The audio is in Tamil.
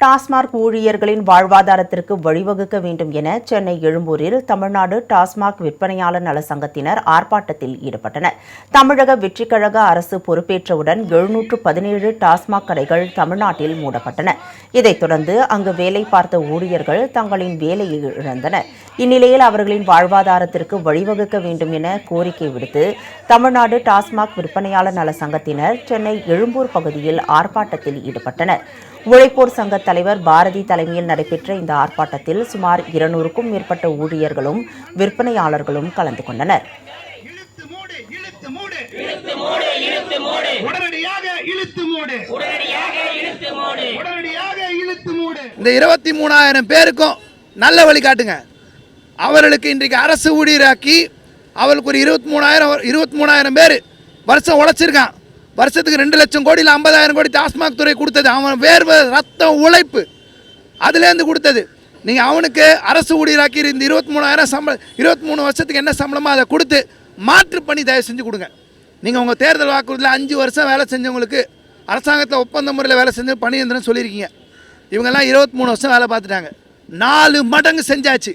டாஸ்மாக் ஊழியர்களின் வாழ்வாதாரத்திற்கு வழிவகுக்க வேண்டும் என சென்னை எழும்பூரில் தமிழ்நாடு டாஸ்மாக் விற்பனையாளர் நல சங்கத்தினர் ஆர்ப்பாட்டத்தில் ஈடுபட்டனர். தமிழக வெற்றிக்கழக அரசு பொறுப்பேற்றவுடன் 717 டாஸ்மாக் கடைகள் தமிழ்நாட்டில் மூடப்பட்டன. இதைத் தொடர்ந்து அங்கு வேலை பார்த்த ஊழியர்கள் தங்களின் வேலையை இழந்தனர். இந்நிலையில் அவர்களின் வாழ்வாதாரத்திற்கு வழிவகுக்க வேண்டும் என கோரிக்கை விடுத்து தமிழ்நாடு டாஸ்மாக் விற்பனையாளர் நல சங்கத்தினர் சென்னை எழும்பூர் பகுதியில் ஆர்ப்பாட்டத்தில் ஈடுபட்டனர். உழைப்போர் சங்க தலைவர் பாரதி தலைமையில் நடைபெற்ற இந்த ஆர்ப்பாட்டத்தில் சுமார் 200க்கும் மேற்பட்ட ஊழியர்களும் விற்பனையாளர்களும் கலந்து கொண்டனர். இந்த 23,000 பேருக்கும் நல்ல வழி காட்டுங்க. அவர்களுக்கு இன்றைக்கு அரசு ஊழியராக்கி அவர்களுக்கு ஒரு 23,000 பேர் வருஷம் உழைச்சிருக்கான். வருஷத்துக்கு 2 லட்சம் கோடி இல்லை 50,000 கோடி டாஸ்மாக் துறை கொடுத்தது. அவன் வேர்வை ரத்தம் உழைப்பு அதுலேருந்து கொடுத்தது. நீங்கள் அவனுக்கு அரசு ஊழியராக்கி இந்த 23,000 சம்பளம் 23 வருஷத்துக்கு என்ன சம்பளமோ அதை கொடுத்து மாற்று பணி தயவு செஞ்சு கொடுங்க. நீங்கள் உங்கள் தேர்தல் வாக்குறுதியில் 5 வருஷம் வேலை செஞ்சவங்களுக்கு அரசாங்கத்தில் ஒப்பந்த முறையில் வேலை செஞ்சு பணியந்திரன்னு சொல்லியிருக்கீங்க. இவங்கெல்லாம் 23 வருஷம் வேலை பார்த்துட்டாங்க. 4 மடங்கு செஞ்சாச்சு.